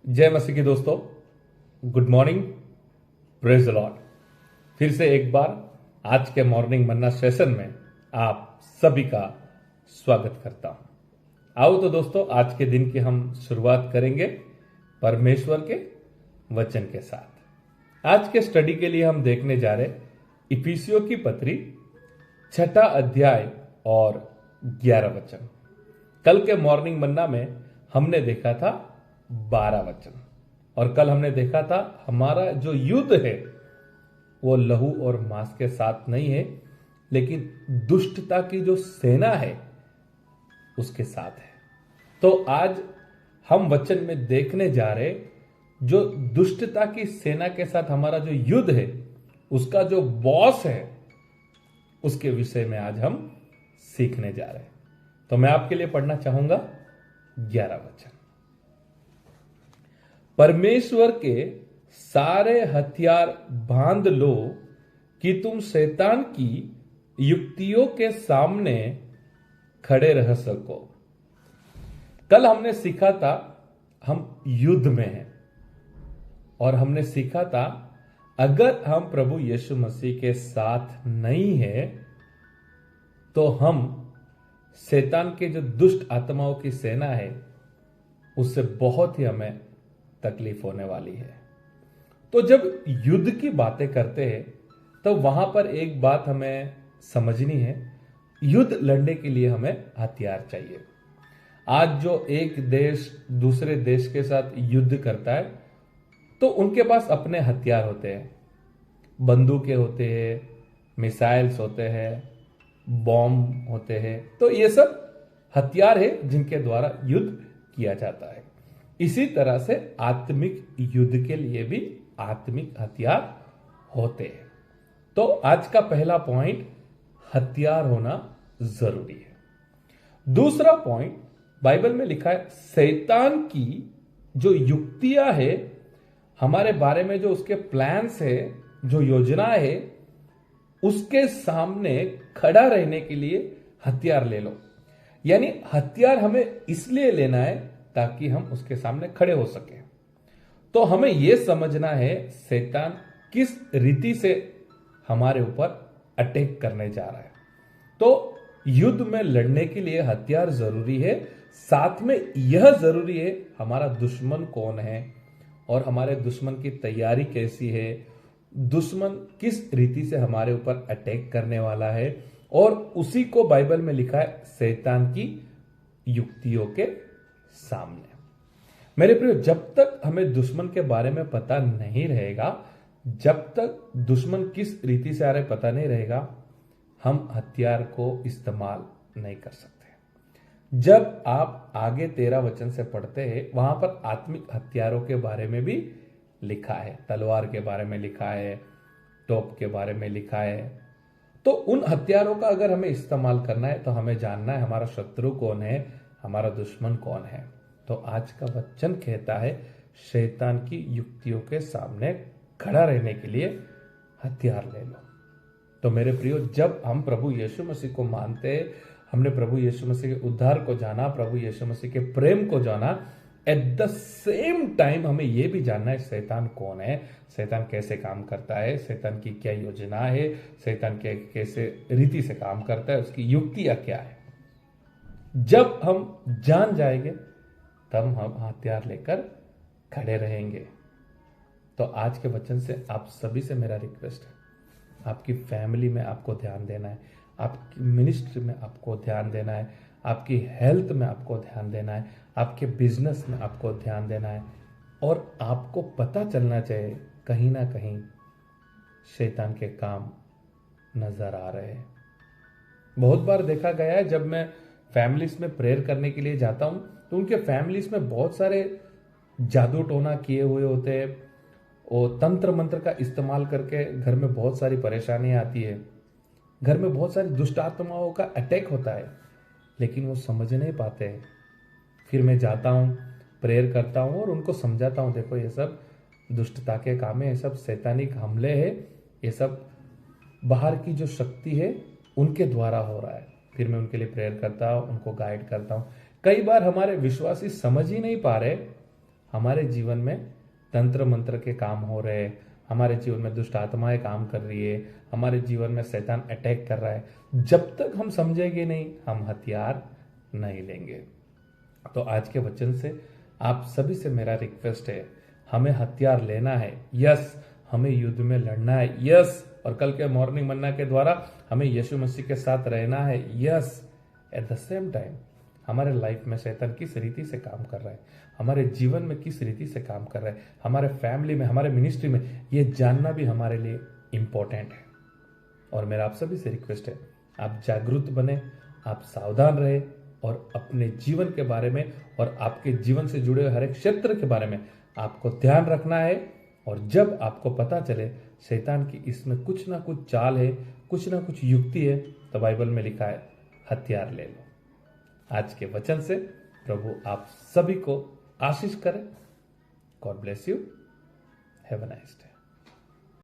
जय मसीह की दोस्तों, good morning, praise the Lord. फिर से एक बार आज के मॉर्निंग मन्ना सेशन में आप सभी का स्वागत करता हूं। आओ तो दोस्तों, आज के दिन की हम शुरुआत करेंगे परमेश्वर के वचन के साथ। आज के स्टडी के लिए हम देखने जा रहे इफिसियों की पत्री 6 अध्याय और 11 वचन। कल के मॉर्निंग मन्ना में हमने देखा था 12 वचन, और कल हमने देखा था हमारा जो युद्ध है वो लहू और मांस के साथ नहीं है, लेकिन दुष्टता की जो सेना है उसके साथ है। तो आज हम वचन में देखने जा रहे जो दुष्टता की सेना के साथ हमारा जो युद्ध है, उसका जो बॉस है, उसके विषय में आज हम सीखने जा रहे हैं। तो मैं आपके लिए पढ़ना चाहूंगा 11 वचन। परमेश्वर के सारे हथियार बांध लो कि तुम शैतान की युक्तियों के सामने खड़े रह सको। कल हमने सीखा था हम युद्ध में हैं, और हमने सीखा था अगर हम प्रभु यीशु मसीह के साथ नहीं है तो हम शैतान के जो दुष्ट आत्माओं की सेना है उससे बहुत ही हमें तकलीफ होने वाली है। तो जब युद्ध की बातें करते हैं तो वहां पर एक बात हमें समझनी है, युद्ध लड़ने के लिए हमें हथियार चाहिए। आज जो एक देश दूसरे देश के साथ युद्ध करता है तो उनके पास अपने हथियार होते हैं, बंदूकें होते हैं, मिसाइल्स होते हैं, बॉम्ब होते हैं। तो ये सब हथियार है जिनके द्वारा युद्ध किया जाता है। इसी तरह से आत्मिक युद्ध के लिए भी आत्मिक हथियार होते हैं। तो आज का पहला पॉइंट, हथियार होना जरूरी है। दूसरा पॉइंट, बाइबल में लिखा है शैतान की जो युक्तियां है हमारे बारे में, जो उसके प्लान्स है, जो योजना है, उसके सामने खड़ा रहने के लिए हथियार ले लो। यानी हथियार हमें इसलिए लेना है ताकि हम उसके सामने खड़े हो सके। तो हमें यह समझना है शैतान किस रीति से हमारे ऊपर अटैक करने जा रहा है। तो युद्ध में लड़ने के लिए हथियार जरूरी है, साथ में यह जरूरी है हमारा दुश्मन कौन है और हमारे दुश्मन की तैयारी कैसी है, दुश्मन किस रीति से हमारे ऊपर अटैक करने वाला है। और उसी को बाइबल में लिखा है शैतान की युक्तियों के सामने। मेरे प्रियो, जब तक हमें दुश्मन के बारे में पता नहीं रहेगा, जब तक दुश्मन किस रीति से आ रहे पता नहीं रहेगा, हम हथियार को इस्तेमाल नहीं कर सकते। जब आप आगे 13 वचन से पढ़ते हैं, वहां पर आत्मिक हथियारों के बारे में भी लिखा है, तलवार के बारे में लिखा है, टोप के बारे में लिखा है। तो उन हथियारों का अगर हमें इस्तेमाल करना है तो हमें जानना है हमारा शत्रु कौन है, हमारा दुश्मन कौन है। तो आज का वचन कहता है शैतान की युक्तियों के सामने खड़ा रहने के लिए हथियार ले लो। तो मेरे प्रियो, जब हम प्रभु यीशु मसीह को मानते हैं, हमने प्रभु यीशु मसीह के उद्धार को जाना, प्रभु यीशु मसीह के प्रेम को जाना, एट द सेम टाइम हमें यह भी जानना है शैतान कौन है, शैतान कैसे काम करता है, शैतान की क्या योजना है, शैतान के कैसे रीति से काम करता है, उसकी युक्तियां क्या है। जब हम जान जाएंगे तब हम हथियार लेकर खड़े रहेंगे। तो आज के वचन से आप सभी से मेरा रिक्वेस्ट है, आपकी फैमिली में आपको ध्यान देना है, आपकी मिनिस्ट्री में आपको ध्यान देना है, आपकी हेल्थ में आपको ध्यान देना है, आपके बिजनेस में आपको ध्यान देना है। और आपको पता चलना चाहिए कहीं ना कहीं शैतान के काम नजर आ रहे हैं। बहुत बार देखा गया है, जब मैं फैमिलीज में प्रेयर करने के लिए जाता हूं तो उनके फैमिलीज में बहुत सारे जादू टोना किए हुए होते हैं, और तंत्र मंत्र का इस्तेमाल करके घर में बहुत सारी परेशानियां आती है, घर में बहुत सारी दुष्ट आत्माओं का अटैक होता है, लेकिन वो समझ नहीं पाते हैं। फिर मैं जाता हूँ, प्रेयर करता हूँ और उनको समझाता हूँ, देखो ये सब दुष्टता के काम है, ये सब शैतानिक हमले है, ये सब बाहर की जो शक्ति है उनके द्वारा हो रहा है। फिर मैं उनके लिए प्रेयर करता हूँ, उनको गाइड करता हूँ। कई बार हमारे विश्वासी समझ ही नहीं पा रहे हमारे जीवन में तंत्र मंत्र के काम हो रहे हैं, हमारे जीवन में दुष्ट आत्माएं काम कर रही है, हमारे जीवन में शैतान अटैक कर रहा है, जब तक हम समझेंगे नहीं हम हथियार नहीं लेंगे। तो आज के वचन से आप सभी से मेरा रिक्वेस्ट है, हमें हथियार लेना है, यस, हमें युद्ध में लड़ना है, यस, और कल के मॉर्निंग मन्ना के द्वारा हमें यीशु मसीह के साथ रहना है, yes. At the same time हमारे लाइफ में शैतान किस रीति से काम कर रहा है, हमारे जीवन में किस रीति से काम कर रहा है, हमारे फैमिली में, हमारे मिनिस्ट्री में, ये जानना भी हमारे लिए इंपॉर्टेंट है। और मेरा आप सभी से रिक्वेस्ट है, आप जागरूक बने, आप सावधान रहे और अपने जीवन के बारे में और आपके जीवन से जुड़े हुए हर एक क्षेत्र के बारे में आपको ध्यान रखना है। और जब आपको पता चले शैतान की इसमें कुछ ना कुछ चाल है, कुछ ना कुछ युक्ति है, तो बाइबल में लिखा है हथियार ले लो। आज के वचन से प्रभु आप सभी को आशीष करें। God bless you. Have a nice day.